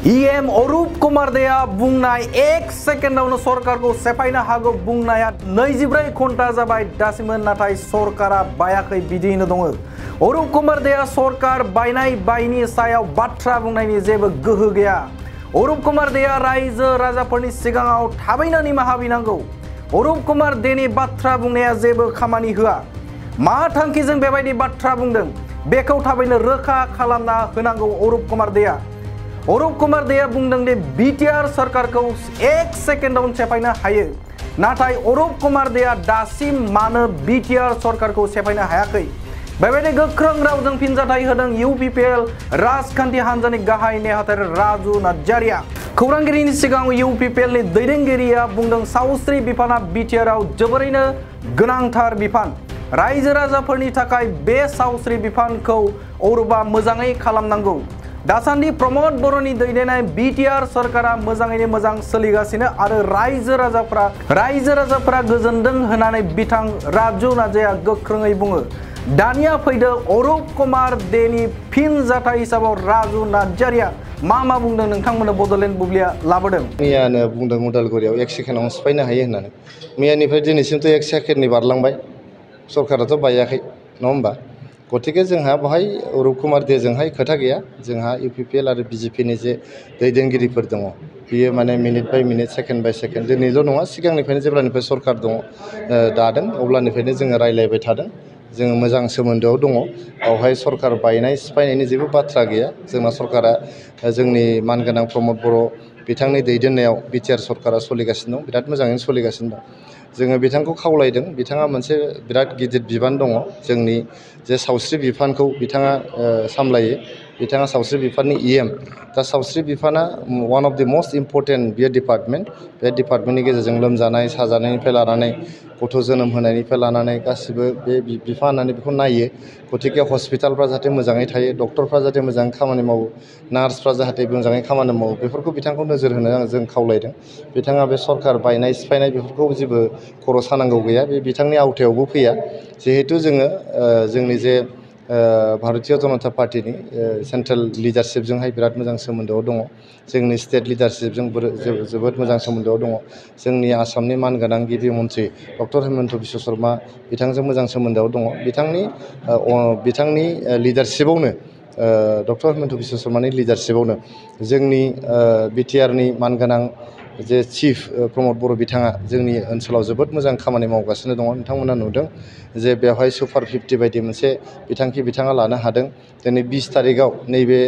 EM अरूप कुमार देआ बुंनाय 1 सेकेन्डावनो सरकारखौ सेफायनो हागौ बुंनाया 24 घन्टा जाबाय दासिमबो नाथाय सरकारा बायाखै बिदियैनो दङ। अरूप कुमार देआ सरकार बायनाय बायनि सायाव बाथ्रा बुंनायनि जेबो गोहो गैया। अरूप कुमार देआ रायजो राजाफोरनि सिगाङाव थाबैनो निमाहा बिनांगौ। अरूप कुमार देनि बाथ्रा बुंनाया जेबो खामानि होआ। मा थांखिजों बेबायदि बाथ्रा बुंदों बेखौ थाबैनो रोखा खालामना होनांगौ अरूप कुमार देआ। अरूप कुमार देआ बुंदों दि BTR सरकारखौ 1 सेकेन्डावनो सेफायनो हायो। नाथाय अरूप कुमार देआ दासिम मानो BTR सरकारखौ सेफायनो हायाखै? बेबायदि गोख्रों रावजों फिनजाथाय होदों UPPL राजखान्थि हान्जानि गाहाय नेहाथारि राजु नार्जारिया। खौरांगिरिनि सिगाङाव UPPL नि दैदेनगिरिया बुंदों सावस्रि बिफाना BTR आव जोबोरैनो गोनांथार बिफान। रायजो राजाफोरनि थाखाय बे सावस्रि बिफानखौ अरूपआ मोजाङै खालामनांगौ। दासान्दि प्रमोद बर'नि दैदेननाय BTR सरकारा मोजाङैनो मोजां सोलिगासिनो आरो रायजो राजाफोरा गोजोनदों होननानै बिथां राजु नार्जारिया गोख्रोङै बुङो। दानिया फैदो अरूप कुमार देनि फिनजाथाय हिसाबाव राजु नार्जारिया मा बुंदों नोंथांमोननो बड'लेण्ड बुब्लिया लाबोदों। मैयानो बुंदों उदालगुरियाव 1 सेकेन्डावनो सिफायनो हायो होननानै। मैयानिफ्राय दिनैसिमथ' 1 सेकेन्डनि बारलांबाय। सरकाराथ' बायाखै नङा होमबा? गतिके जोंहा बहाय अरूप कुमार देजोंहाय खोथा गैया। जोंहा UPPL आरो BJP नि जे दैदेनगिरिफोर दङ बियो माने मिनिट बाय मिनिट सेकेन्ड बाय सेकेन्ड दिनैल' नङा सिगांनिफ्रायनो जेब्लानिफ्राय सरकार दङ दादों अब्लानिफ्रायनो जोङो रायज्लायबाय थादों। जोङो मोजां सोमोन्दोआव दङ। बेवहाय सरकार बायनाय सिफायनायनि जेबो बाथ्रा गैया। जोंना सरकारा जोंनि मानगोनां प्रमोद बर' बिथांनि दैदेननायाव BTR सरकारा सोलिगासिनो दं। बिराद मोजाङैनो सोलिगासिनो दं। जोङो बिथांखौ खावलायदों। बिथाङा मोनसे बिराद गिदिर बिबान दङ। जोंनि जे सावस्रि बिफानखौ बिथाङा सामलायो। बिथाङा सावस्रि बिफाननि EM। दा सावस्रि बिफाना one of the must important बियो डिपार्टमेन्ट। बे डिपार्टमेन्टनि गेजेरजों लोमजानाय साजानायनिफ्राय लानानै गथ' जोनोम होनायनिफ्राय लानानै गासिबो बे बिफानानो बेखौ नायो। गतिके हस्पिटालफ्रा जाहाथे मोजाङै थायो, डक्टरफ्रा जाहाथे मोजाङै खामानि मावो, नार्सफ्रा जाहाथे मोजाङै खामानि मावो बेफोरखौ बिथांखौ नोजोर होनो जों खावलायदों। बिथाङा बे सरकार बायनाय सिफायनाय बेफोरखौ जेबो खर' सानांगौ गैया। बे बिथांनि आवथायावबो फैया। जिहेथु जोङो जोंनि जे भारतीय जनता पार्टीनि सेन्ट्रेल लिडारशिपजोंहाय बिराद मोजां सोमोन्दोआव दङ। जोंनि स्टेट लिडारशिपजों जोबोद मोजां सोमोन्दोआव दङ। जोंनि आसामनि मानगोनां गिबि मन्थ्रि डक्टर हेमन्त बिश्व शर्मा बिथांजों मोजां सोमोन्दोआव दङ। बिथांनि लिडारशिपआवनो डक्टर हेमन्त बिश्व शर्मानि लिडारशिपआवनो जोंनि BTR नि मानगोनां जे चिफ प्रमोद बर' बिथाङा जोंनि ओनसोलाव जोबोद मोजां खामानि मावगासिनो दङ। नोंथांमोना नुदों जे बेवहाय सुपार 50 बायदि मोनसे बिथांखि बिथाङा लानो हादों। दिनै 20 तारिखआव नैबे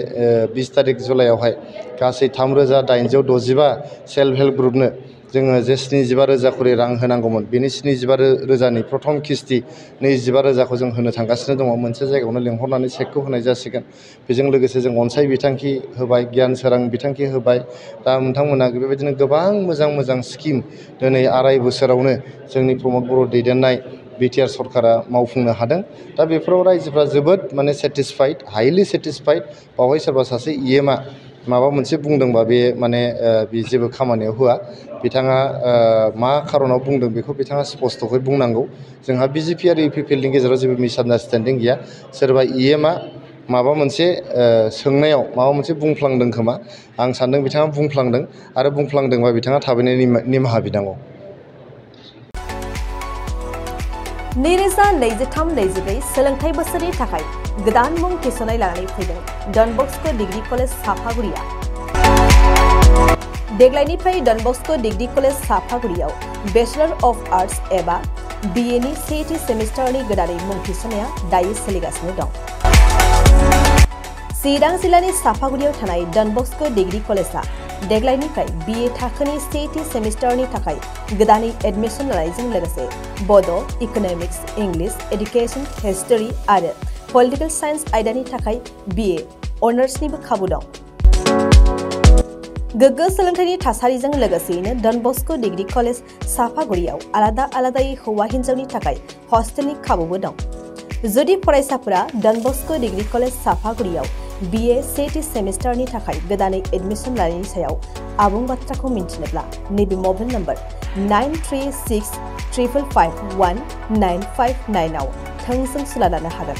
20 तारिख जुलाइआवहाय गासै 3865 सेल्फ हेल्प ग्रुपनो जोङो जे 75,000 खरि रां होनांगौमोन बेनि 75,000नि प्रथम किस्ति 25,000खौ जों होनो थांगासिनो दङ। मोनसे जायगायावनो लेंहरनानै चेकखौ होनाय जासिगोन। बेजों लोगोसे जों अनसाय बिथांखि होबाय, गियान सोरां बिथांखि होबाय। दा नोंथांमोना बेबायदिनो गोबां मोजां स्किम दिनै 2.5 बोसोरावनो जोंनि प्रमोद बर' दैदेननाय BTR सरकारा मावफुंनो हादों। दा बेफोराव रायजोफ्रा जोबोद माने सेटिसफाइड, हाइलि सेटिसफाइड। बावहाय सोरबा सासे EM आ माबा मोनसे बुंदोंबा बे माने बे जेबो खामानियाव होआ। बिथाङा मा खारनाव बुंदों बेखौ बिथाङा स्पस्त'यै बुंनांगौ। जोंहा BJP आरो UPPL नि गेजेराव जेबो मिसआन्डारस्टेन्डिं गैया। सोरबा EM आ माबा मोनसे सोंनायाव माबा मोनसे बुंफ्लांदों खोमा। आं सान्दों बिथाङा बुंफ्लांदों आरो बुंफ्लांदोंबा बिथाङा थाबैनो निमाहा बिनांगौ। 2023-24 सोलोंथाइ बोसोरनि थाखाय गोदान मुं थिसननाय लानानै फैदों डन बस्क' डिग्री कलेज साफागुरिया। देग्लायनिफ्राय डन बस्क' डिग्री कलेज साफागुरियाव बेचलर अफ आर्ट्स एबा BA नि सेथि सेमिस्टारनि गोदानै मुं थिसननाया दायो सोलिगासिनो दं। चिरां जिल्लानि साफागुरियाव थानाय डन बस्क' डिग्री कलेजआ देग्लायनिफ्राय BA थाखोनि सेथि सेमिस्टारनि थाखाय गोदानै एडमिसन लानायजों लोगोसे बड', इक'नमिक्स, इंलिश, एडुकेशन, हिस्टरी आरो पलिटिकल साइन्स आयदानि थाखाय BA अनार्सनिबो खाबु दं। गोग्गो सोलोंथाइनि थासारिजों लोगोसेयैनो डन बस्क' डिग्री कलेज साफागुरियाव आलादायै हौवा हिन्जावनि थाखाय हस्टेलनि खाबुबो दं। जुदि फरायसाफोरा डन बस्क' डिग्री कलेज साफागुरियाव BA सेथि सेमिस्टारनि थाखाय गोदानै एडमिसन लानायनि सायाव आबुं बाथ्राखौ मिन्थिनोब्ला नैबे मबाइल नम्बर 9365519959 आव थोंजों सुला लानो हागोन।